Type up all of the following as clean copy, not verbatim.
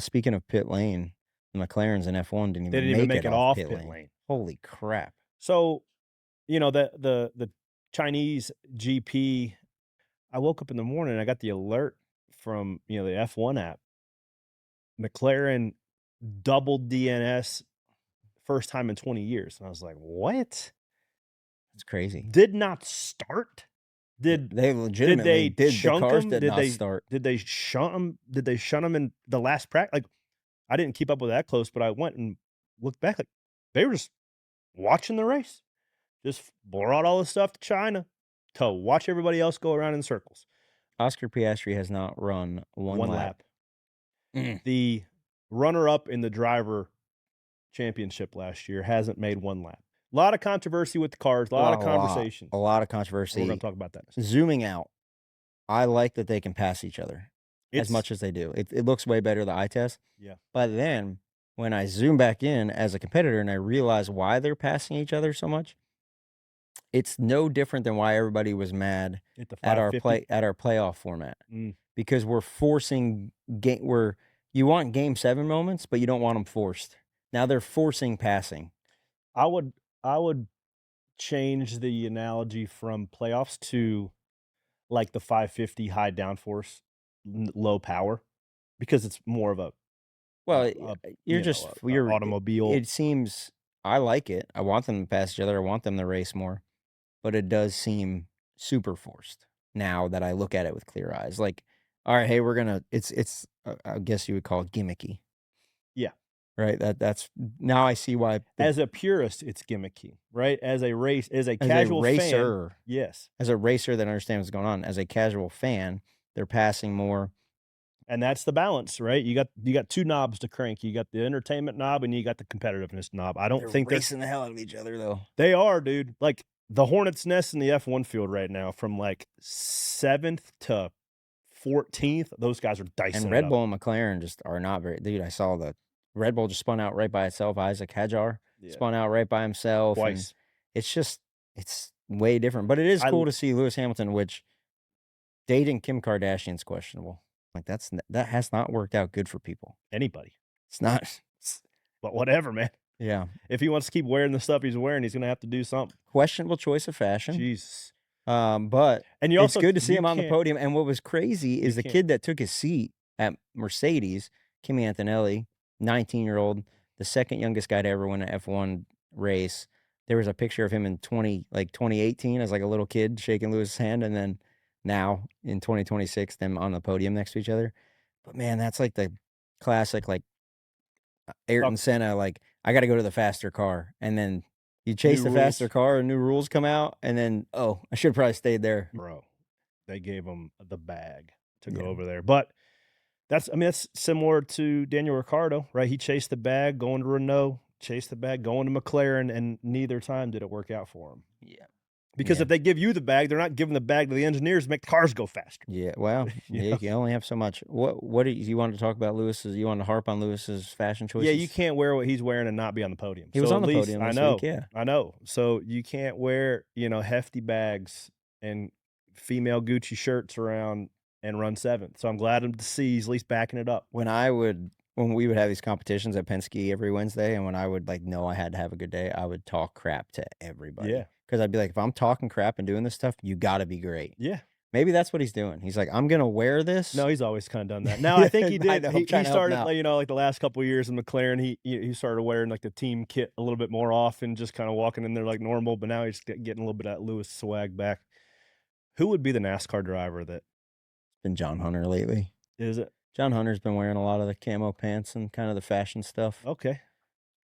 Speaking of pit lane, the McLarens in F1 didn't They even didn't even make make it it off off pit pit lane. lane. Holy crap. So, the Chinese GP, I woke up in the morning, I got the alert from, the F1 app. McLaren doubled DNS first time in 20 years. And I was like, "What? It's crazy. Did not start? Did They did legitimately they did. The chunk cars him? did not start. Did they shunt him? Did they shunt him in the last practice? Like, I didn't keep up with that close, but I went and looked back, like, they were just watching the race. Just brought all the stuff to China to watch everybody else go around in circles. Oscar Piastri has not run one 1 lap. lap. Mm. The runner-up in the driver championship last year hasn't made 1 lap. A lot of controversy with the cars, a lot of conversations. A lot of We're gonna controversy. talk about that. Zooming out, I like that they can pass each other as It's much as they do. It looks way better, the eye test. yeah. But then when I zoom back in as a competitor and I realize why they're passing each other so much, it's no different than why everybody was mad At the at 550. at our playoff format. Mm. Because we're forcing game where you want game 7 moments, but you don't want them forced. Now they're forcing passing. I would change the analogy from playoffs to, like, the 550 high downforce, low power, because it's more of Well, a, you're just a you're automobile. it seems I like it. I want them to pass each other. I want them to race more, but it does seem super forced now that I look at it with clear eyes. Like, all right, hey, we're gonna. It's I guess you would call it gimmicky, Yeah. right? That's now I see why As a purist, it's gimmicky, right? As a as a casual fan, racer, yes. as a racer that understands what's going on. As a casual fan, they're passing more. And that's the balance, right? You got 2 knobs to crank. You got the entertainment knob and you got the competitiveness knob. I don't They're think that racing the hell out of each other though. they are, dude. Like, the Hornets' nest in the F1 field right now, from, like, 7th to 14th, those guys are And dicing it Red up. Bull and McLaren just are not very dude, I saw the Red Bull just spun out right by itself, Isaac Hadjar Yeah. spun out right by himself, and Twice. it's just it's way different, but it is I cool to see Lewis Hamilton, which dating Kim Kardashian's questionable. Like, that has not worked out good for people. Anybody. It's not But whatever, man. yeah. If he wants to keep wearing the stuff he's wearing, he's gonna have to do something. Questionable choice of fashion, Jesus. but And you it's also good to see you him on the can't podium, and what was crazy you is the can't kid that took his seat at Mercedes, Kimi Antonelli, 19-year-old, the second youngest guy to ever win an F1 race. There was a picture of him in 2018 as, like, a little kid shaking Lewis's hand, and then now in 2026, them on the podium next to each other. But, man, that's like the classic, like, Ayrton fuck Senna, like, "I gotta go to the faster car," and then you chase new the faster rules. car and new rules come out, and then, "Oh, I should've probably stayed there." Bro, they gave him the bag to go Yeah. over there. But that's similar to Daniel Ricciardo, right? He chased the bag going to Renault, chased the bag going to McLaren, and neither time did it work out for him. Yeah. Because Yeah. if they give you the bag, they're not giving the bag to the engineers to make the cars go faster. Yeah, well, You yeah, you know? can only have so much. What do you wanted to talk about Lewis's you wanted to harp on Lewis's fashion Yeah, you choices? can't wear what he's wearing and not be on the podium. He was So at on the least podium this week, yeah. I know. So you can't wear, hefty bags and female Gucci shirts around and run 7th. So I'm glad to see he's at least backing it up. When we would have these competitions at Penske every Wednesday, and when I would, like, know I had to have a good day, I would talk crap to everybody Yeah. because 'Cause I'd be like, "If I'm talking crap and doing this stuff, you gotta be great." Yeah. Maybe that's what he's doing. He's like, "I'm gonna wear this." No, he's always kinda done that. Now I Yeah, think he I did know, I'm he trying to help him started, out. like, the last couple of years in McLaren, he started wearing, like, the team kit a little bit more often, just kinda walking in there like normal, but now he's getting a little bit of that Lewis swag back. Who would be the NASCAR driver that Been John Hunter lately. is it? John Hunter's been wearing a lot of the camo pants and kind of the fashion stuff. Okay.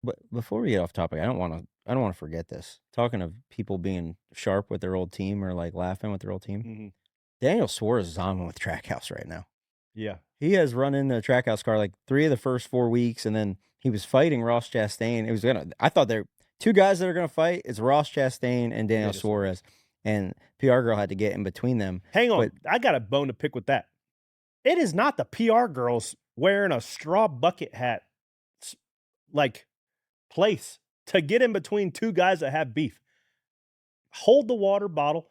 But before we get off topic, I don't wanna forget this. Talking of people being sharp with their old team or, like, laughing with their old team, Mhm. Daniel Suarez is on with Trackhouse right now. Yeah. He has run in the Trackhouse car, like, 3 of the first 4 weeks, and then he was fighting Ross Chastain. It was gonna I thought there 2 guys that are gonna fight, it's Ross Chastain and Daniel Daniel Suarez. Suarez, and PR girl had to get in between them, Hang but on, I got a bone to pick with that. It is not the PR girls wearing a straw bucket hat, s like, place to get in between 2 guys that have beef. Hold the water bottle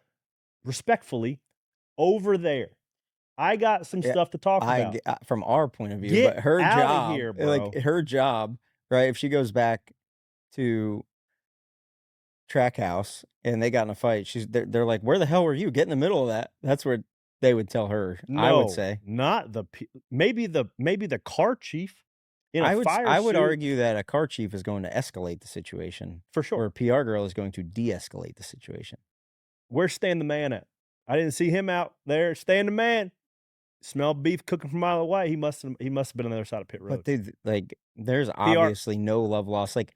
respectfully over there. I got some Yeah, stuff to talk about. from our point of view, Get but her out of job, here, like, bro. her job, right, if she goes back to Trackhouse and they got in a fight, they're like, "Where the hell were you? Get in the middle of that." That's what they would tell her, I would No, say. not the p maybe the car chief in a fire I would suit argue that a car chief is going to escalate the situation, for where sure. a PR girl is going to de-escalate the situation. Where's Stan the Man at? I didn't see him out there. Stan the Man. Smelled beef cooking from a mile away. He must have been on the other side of pit But road. dude, like, there's PR obviously no love lost, like,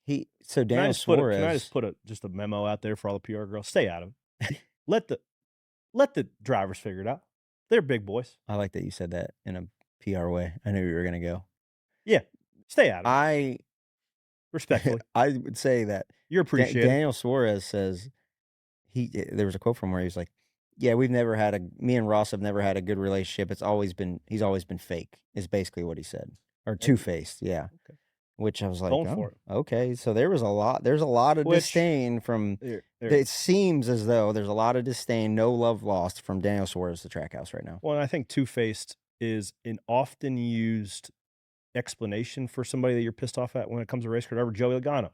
Can I Daniel just Suarez. put a memo out there for all the PR girls? Stay out of it. Let the let the drivers figure it out. They're big boys. I like that you said that in a PR way. I knew you were gonna go. Yeah, stay out of it. I Respectfully. I would say that You're appreciated. Daniel Suarez says there was a quote from where he was like, "Yeah, me and Ross have never had a good relationship. He's always been fake," is basically what he said, or Hey, two-faced, yeah. okay. Which I was like, Going "Oh, for it. okay." So there's a lot of Which disdain from there it seems as though there's a lot of disdain, no love lost from Daniel Suarez to Trackhouse right now. well, I think two-faced is an often used explanation for somebody that you're pissed off at when it comes to race car driver. Joey Logano,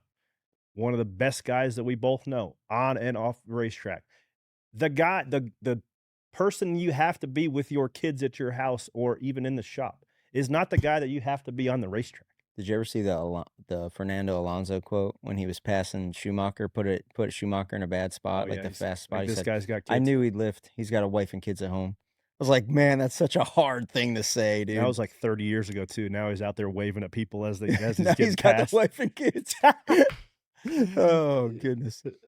one of the best guys that we both know on and off the racetrack. The person you have to be with your kids at your house or even in the shop is not the guy that you have to be on the racetrack. Did you ever see the Fernando Alonso quote when he was passing Schumacher, put Schumacher in a bad Oh spot, like yeah, the he's fast spot? like He this said, guy's got "I kids. knew he'd lift. He's got a wife and kids at home." I was like, "Man, that's such a hard thing to say, That dude." was like 30 years ago too. Now he's out there waving at people as he's Now he's getting got the passed. wife and kids. Oh, goodness.